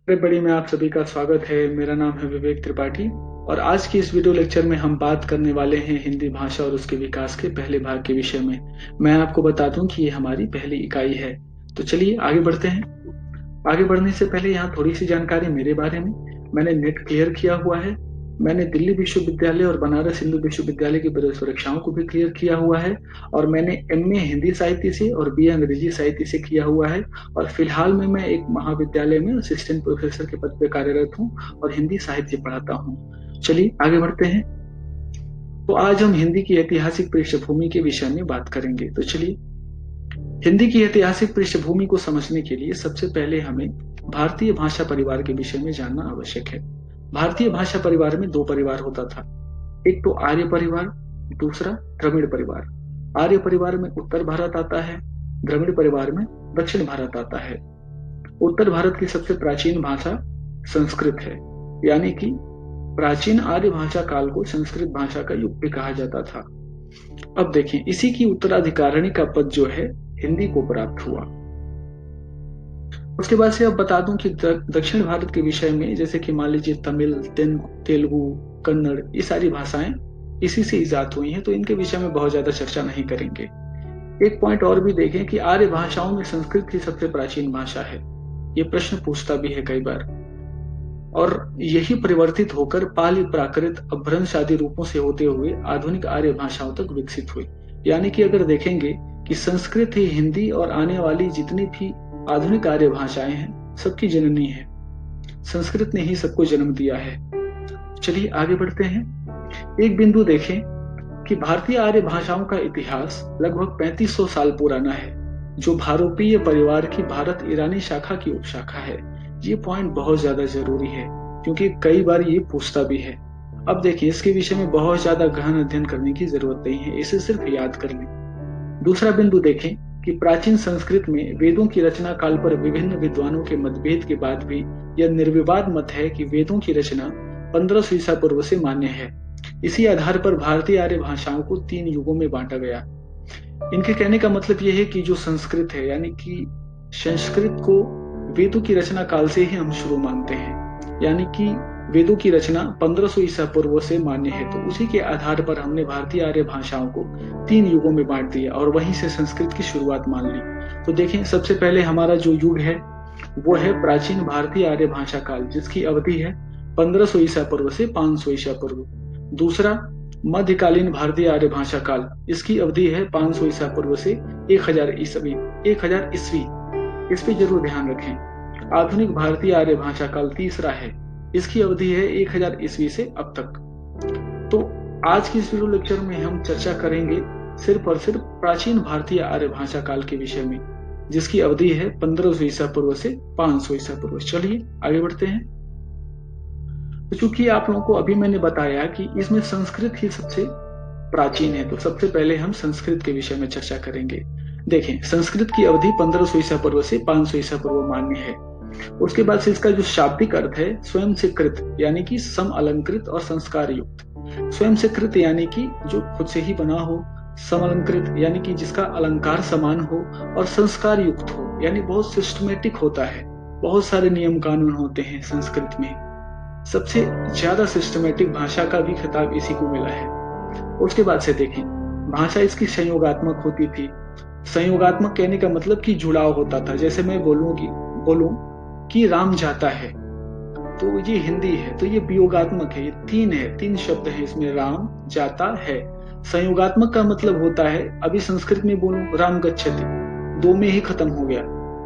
अरे बड़ी में आप सभी का स्वागत है। मेरा नाम है विवेक त्रिपाठी और आज की इस वीडियो लेक्चर में हम बात करने वाले हैं हिंदी भाषा और उसके विकास के पहले भाग के विषय में। मैं आपको बता दूं कि ये हमारी पहली इकाई है। तो चलिए आगे बढ़ते हैं। आगे बढ़ने से पहले यहाँ थोड़ी सी जानकारी मेरे बारे में। मैंने नेट क्लियर किया हुआ है। मैंने दिल्ली विश्वविद्यालय और बनारस हिंदू विश्वविद्यालय की प्रवेश परीक्षाओं को भी क्लियर किया हुआ है। और मैंने एमए हिंदी साहित्य से और बीए अंग्रेजी साहित्य से किया हुआ है। और फिलहाल में मैं एक महाविद्यालय में असिस्टेंट प्रोफेसर के पद पर कार्यरत हूँ और हिंदी साहित्य पढ़ाता हूँ। चलिए आगे बढ़ते हैं। तो आज हम हिंदी की ऐतिहासिक पृष्ठभूमि के विषय में बात करेंगे। तो चलिए, हिंदी की ऐतिहासिक पृष्ठभूमि को समझने के लिए सबसे पहले हमें भारतीय भाषा परिवार के विषय में जानना आवश्यक है। भारतीय भाषा परिवार में दो परिवार होता था। एक तो आर्य परिवार, दूसरा द्रविड़ परिवार। आर्य परिवार में उत्तर भारत आता है, द्रविड़ परिवार में दक्षिण भारत आता है। उत्तर भारत की सबसे प्राचीन भाषा संस्कृत है, यानी कि प्राचीन आर्य भाषा काल को संस्कृत भाषा का युग भी कहा जाता था। अब देखें, इसी की उत्तराधिकारिणी का पद जो है हिंदी को प्राप्त हुआ। उसके बाद से अब बता दूं कि दक्षिण भारत के विषय में, जैसे कि मान लीजिए तमिल, तेलुगु, कन्नड़, ये सारी भाषाएं इसी से इजाद हुई हैं, तो इनके विषय में बहुत ज्यादा चर्चा नहीं करेंगे। एक पॉइंट और भी देखें कि आर्य भाषाओं में संस्कृत ही सबसे प्राचीन भाषा है। ये प्रश्न पूछता भी है कई बार, और यही परिवर्तित होकर पाली, प्राकृत, अपभ्रंश आदि रूपों से होते हुए आधुनिक आर्य भाषाओं तक विकसित हुई। यानी कि अगर देखेंगे कि संस्कृत ही हिंदी और आने वाली जितनी भी आधुनिक आर्य भाषाएं हैं सबकी जननी है। संस्कृत ने ही सबको जन्म दिया है। चलिए आगे बढ़ते हैं। एक बिंदु देखें कि भारतीय आर्य भाषाओं का इतिहास लगभग 3500 साल पुराना है, जो भारोपीय परिवार की भारत ईरानी शाखा की उपशाखा है। ये पॉइंट बहुत ज्यादा जरूरी है क्योंकि कई बार ये पूछता भी है। अब देखिए, इसके विषय में बहुत ज्यादा गहन अध्ययन करने की जरूरत नहीं है, इसे सिर्फ याद कर लें। दूसरा बिंदु देखें कि प्राचीन संस्कृत में वेदों की रचना काल पर विभिन्न विद्वानों के मतभेद के बाद भी यह निर्विवाद मत है कि वेदों की रचना 1500 ईसा पूर्व से मान्य है। इसी आधार पर भारतीय आर्य भाषाओं को 3 युगों में बांटा गया। इनके कहने का मतलब यह है कि जो संस्कृत है, यानी कि संस्कृत को वेदों की रचना काल से ही हम शुरू मानते हैं, यानी कि वेदों की रचना 1500 ईसा पूर्व से मान्य है। तो उसी के आधार पर हमने भारतीय आर्य भाषाओं को 3 युगों में बांट दिया और वहीं से संस्कृत की शुरुआत मान ली। तो देखें, सबसे पहले हमारा जो युग है वो है प्राचीन भारतीय आर्य भाषा काल, जिसकी अवधि है 1500 ईसा पूर्व से 500 ईसा पूर्व। दूसरा मध्यकालीन भारतीय आर्य भाषा काल, इसकी अवधि है 500 ईसा पूर्व से 1000 ईस्वी। 1000 ईस्वी, इस पे जरूर ध्यान रखें। आधुनिक भारतीय आर्य भाषा काल तीसरा है, इसकी अवधि है 1000 ईस्वी से अब तक। तो आज की इस वीडियो लेक्चर में हम चर्चा करेंगे सिर्फ और सिर्फ प्राचीन भारतीय आर्य भाषा काल के विषय में, जिसकी अवधि है 1500 ईसा पूर्व से 500 ईसा पूर्व। चलिए आगे बढ़ते हैं। तो चूंकि आप लोगों को अभी मैंने बताया कि इसमें संस्कृत ही सबसे प्राचीन है, तो सबसे पहले हम संस्कृत के विषय में चर्चा करेंगे। देखें, संस्कृत की अवधि 1500 ईसा पूर्व से 500 ईसा पूर्व मान्य है। उसके बाद से इसका जो शाब्दिक अर्थ है स्वयं से कृत, यानी कि सम अलंकृत और संस्कार युक्त। स्वयं से कृत यानी कि जो खुद से ही बना हो, समलंकृत यानी कि जिसका अलंकार समान हो, और संस्कार युक्त हो यानी बहुत सिस्टमेटिक होता है। बहुत सारे नियम कानून होते हैं संस्कृत में। सबसे ज्यादा सिस्टमेटिक भाषा का भी खिताब इसी को मिला है। उसके बाद से देखें, भाषा इसकी संयोगात्मक होती थी। संयोगात्मक कहने का मतलब कि जुड़ाव होता था। जैसे मैं बोलूं कि राम जाता है, तो ये हिंदी है, तो ये वियोगात्मक है। ये 3 है, 3 शब्द है इसमें, राम जाता है। संयोगात्मक का मतलब होता है, अभी संस्कृत में बोलूं राम गच्छति, 2 में ही खत्म हो गया।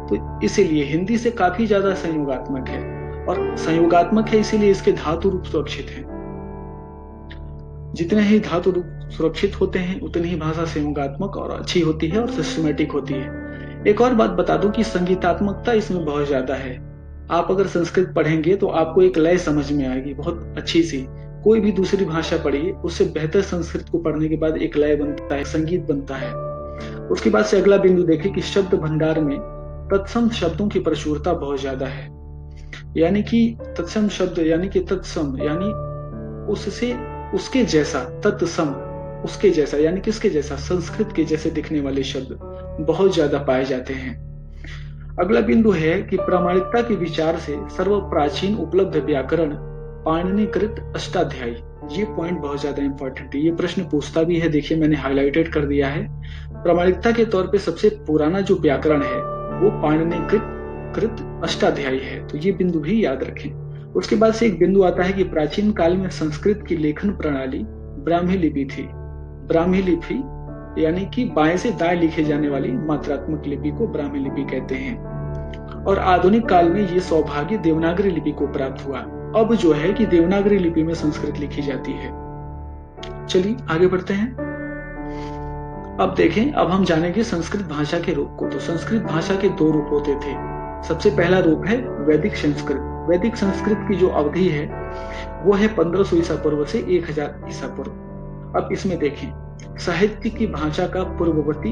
तो इसीलिए हिंदी से काफी ज्यादा संयोगात्मक है, और संयोगात्मक है इसीलिए इसके धातु रूप सुरक्षित हैं। जितने ही धातु रूप सुरक्षित होते हैं उतनी ही भाषा संयोगात्मक और अच्छी होती है और सिस्टमेटिक होती है। एक और बात बता दूं कि संगीतात्मकता इसमें बहुत ज्यादा है। आप अगर संस्कृत पढ़ेंगे तो आपको एक लय समझ में आएगी बहुत अच्छी सी। कोई भी दूसरी भाषा पढ़िए, उससे बेहतर संस्कृत को पढ़ने के बाद एक लय बनता है, संगीत बनता है। उसके बाद से अगला बिंदु देखिए कि शब्द भंडार में तत्सम शब्दों की प्रचुरता बहुत ज्यादा है। यानी कि तत्सम शब्द यानी कि तत्सम यानी उससे उसके जैसा, तत्सम उसके जैसा यानी किसके जैसा, संस्कृत के जैसे दिखने वाले शब्द बहुत ज्यादा पाए जाते हैं। अगला बिंदु है कि प्रामाणिकता के विचार से सर्व प्राचीन उपलब्ध व्याकरण पाणिनिकृत अष्टाध्यायी। ये पॉइंट बहुत ज्यादा इंपॉर्टेंट है, ये प्रश्न पूछता भी है। देखिए मैंने हाईलाइटेड कर दिया है। प्रामाणिकता के तौर पे सबसे पुराना जो व्याकरण है वो पाणिनिकृत अष्टाध्यायी है, तो ये बिंदु भी याद रखें। उसके बाद से एक बिंदु आता है कि प्राचीन काल में संस्कृत की लेखन प्रणाली ब्राह्मी लिपि थी। ब्राह्मी लिपि यानी कि बाएं से दाएं लिखे जाने वाली मात्रात्मक लिपि को ब्राह्मी लिपि कहते हैं। और आधुनिक काल में ये सौभाग्य देवनागरी लिपि को प्राप्त हुआ। अब जो है कि देवनागरी लिपि में संस्कृत लिखी जाती है। चलिए आगे बढ़ते हैं। अब देखें, अब हम जानेंगे संस्कृत भाषा के रूप को। तो संस्कृत भाषा के दो रूप होते थे। सबसे पहला रूप है वैदिक संस्कृत। वैदिक संस्कृत की जो अवधि है वो है 1500 ईसा पूर्व से 1000 ईसा पूर्व। अब इसमें देखें, साहित्य की भाषा का पूर्ववर्ती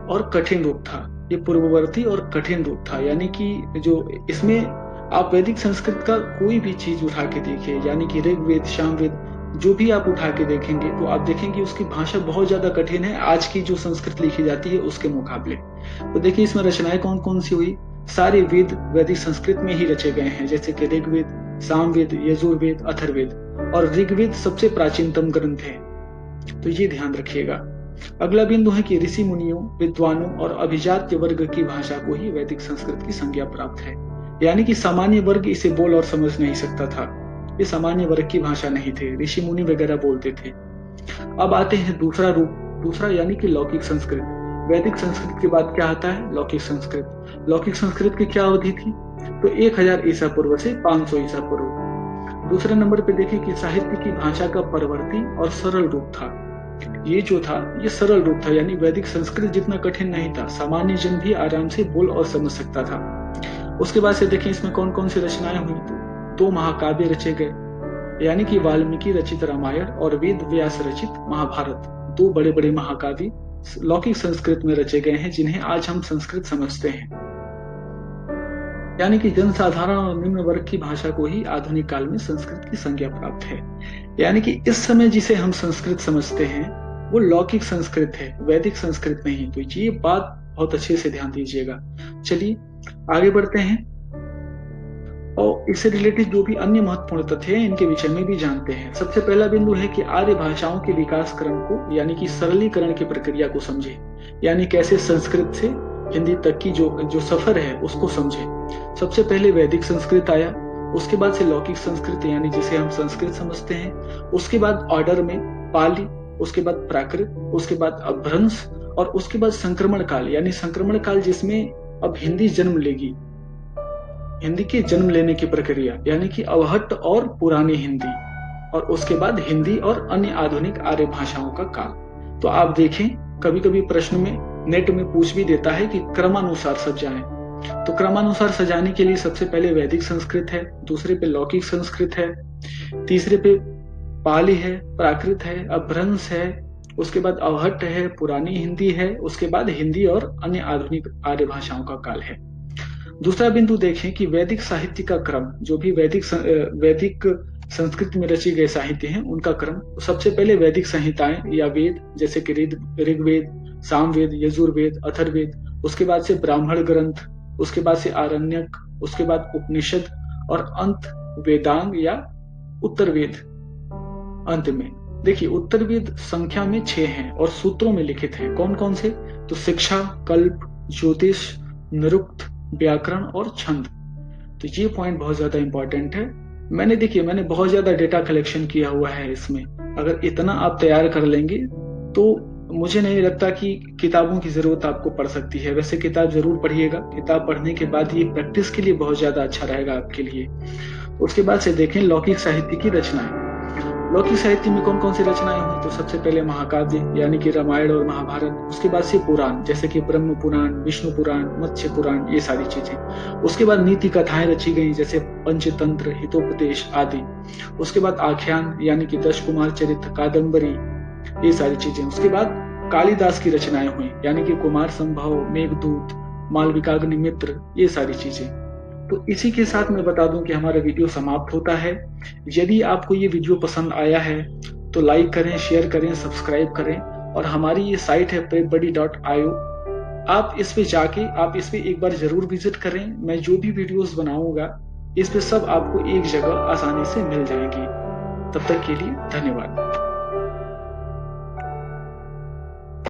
और कठिन रूप था। ये पूर्ववर्ती और कठिन रूप था, यानी कि जो इसमें आप वैदिक संस्कृत का कोई भी चीज उठा के देखिए, यानी कि ऋग्वेद, सामवेद, जो भी आप उठा के देखेंगे तो आप देखेंगे उसकी भाषा बहुत ज्यादा कठिन है आज की जो संस्कृत लिखी जाती है उसके मुकाबले। तो देखिए इसमें रचनाएं कौन कौन सी हुई। सारे वेद वैदिक संस्कृत में ही रचे गए हैं, जैसे कि ऋग्वेद, सामवेद, यजुर्वेद, अथर्ववेद। और ऋग्वेद सबसे प्राचीनतम ग्रंथ है, तो ये ध्यान रखिएगा। अगला बिंदु है कि ऋषि मुनियों, विद्वानों और अभिजात्य वर्ग की भाषा को ही वैदिक संस्कृत की संज्ञा प्राप्त है, यानी कि सामान्य वर्ग इसे बोल और समझ नहीं सकता था। ये सामान्य वर्ग की भाषा नहीं थे, ऋषि मुनि वगैरह बोलते थे। अब आते हैं दूसरा रूप, दूसरा यानी कि लौकिक संस्कृत। वैदिक संस्कृत के बाद क्या आता है? लौकिक संस्कृत। लौकिक संस्कृत की क्या अवधि थी? तो 1000 ईसा पूर्व से 500 ईसा पूर्व। दूसरे नंबर पे देखिए कि साहित्य की भाषा का परवर्ती और सरल रूप था। ये जो था ये सरल रूप था, यानी वैदिक संस्कृत जितना कठिन नहीं था, सामान्य जन भी आराम से बोल और समझ सकता था। उसके बाद से देखें इसमें कौन कौन सी रचनाएं हुई। तो 2 महाकाव्य रचे गए, यानी कि वाल्मीकि रचित रामायण और वेद व्यास रचित महाभारत। 2 बड़े बड़े महाकाव्य लौकिक संस्कृत में रचे गए हैं, जिन्हें आज हम संस्कृत समझते हैं। यानी कि जनसाधारण और निम्न वर्ग की भाषा को ही आधुनिक काल में संस्कृत की संज्ञा प्राप्त है। यानी कि इस समय जिसे हम संस्कृत समझते हैं वो लौकिक संस्कृत है, वैदिक संस्कृत नहीं। तो ये बात बहुत अच्छे से ध्यान दीजिएगा। चलिए आगे बढ़ते हैं और इससे रिलेटेड जो भी अन्य महत्वपूर्ण तथ्य हैं इनके विषय में भी जानते हैं। सबसे पहला बिंदु है कि आर्य भाषाओं के विकास क्रम को, यानी कि सरलीकरण की प्रक्रिया को समझे, यानी कैसे संस्कृत से हिंदी तक की जो सफर है उसको समझे। सबसे पहले वैदिक संस्कृत आया, उसके बाद से लौकिक संस्कृत यानी जिसे हम संस्कृत समझते हैं, उसके बाद ऑर्डर में पाली, उसके बाद प्राकृत, उसके बाद अपभ्रंश और उसके बाद संक्रमण काल, यानी संक्रमण काल जिसमें अब हिंदी जन्म लेगी, हिंदी के जन्म लेने की प्रक्रिया, यानी कि अवहट्ट और पुरानी हिंदी, और उसके बाद हिंदी और अन्य आधुनिक आर्य भाषाओं का काल। तो आप देखें कभी कभी प्रश्न में नेट में पूछ भी देता है कि क्रमानुसार सजाएं। तो क्रमानुसार सजाने के लिए सबसे पहले वैदिक संस्कृत है, दूसरे पे लौकिक संस्कृत है, तीसरे पे पाली है, प्राकृत है, अपभ्रंश है, उसके बाद अवहट्ट है, पुरानी हिंदी है, उसके बाद हिंदी और अन्य आधुनिक आर्य भाषाओं का काल है। दूसरा बिंदु देखें कि वैदिक साहित्य का क्रम, जो भी वैदिक संस्कृत में रचे गए साहित्य हैं उनका क्रम। सबसे पहले वैदिक संहिताएं या वेद, जैसे कि ऋग्वेद, सामवेद, यजुर्वेद, अथर्ववेद, उसके बाद से ब्राह्मण ग्रंथ, उसके बाद से आरण्यक, उसके बाद उपनिषद और अंत वेदांग या उत्तर वेद। अंत में देखिए उत्तर वेद संख्या में 6 हैं और सूत्रों में लिखित हैं। कौन कौन से? तो शिक्षा, कल्प, ज्योतिष, निरुक्त, व्याकरण और छंद। तो ये पॉइंट बहुत ज्यादा इंपॉर्टेंट है। मैंने बहुत ज्यादा डेटा कलेक्शन किया हुआ है इसमें। अगर इतना आप तैयार कर लेंगे तो मुझे नहीं लगता कि किताबों की जरूरत आपको पड़ सकती है। वैसे किताब जरूर पढ़िएगा, किताब पढ़ने के बाद ये प्रैक्टिस के लिए बहुत ज्यादा अच्छा रहेगा आपके लिए। उसके बाद से देखें लौकिक साहित्य की रचनाएं। लौकिक साहित्य में कौन कौन सी रचनाएं हुई? तो सबसे पहले महाकाव्य, यानी कि रामायण और महाभारत, उसके बाद से पुराण, जैसे कि ब्रह्म पुराण, विष्णु पुराण, मत्स्य पुराण, ये सारी चीजें। उसके बाद नीति कथाएं रची गई, जैसे पंचतंत्र, हितोपदेश आदि। उसके बाद आख्यान, यानी कि 10 कुमार चरित्र, कादम्बरी, ये सारी चीजें। उसके बाद कालिदास की रचनाएं हुई, यानी कि कुमार संभव, मेघदूत, मालविकाग्निमित्र, ये सारी चीजें। तो इसी के साथ मैं बता दूं कि हमारा वीडियो समाप्त होता है। यदि आपको ये वीडियो पसंद आया है तो लाइक करें, शेयर करें, सब्सक्राइब करें। और हमारी ये साइट है prepbuddy.io, आप इस पे जाके आप इस पे एक बार ज़रूर विज़िट करें। मैं जो भी वीडियोज़ बनाऊँगा, इस पे सब आपको एक जगह आसानी से मिल जाएँगी। तब तक के लिए धन्यवाद।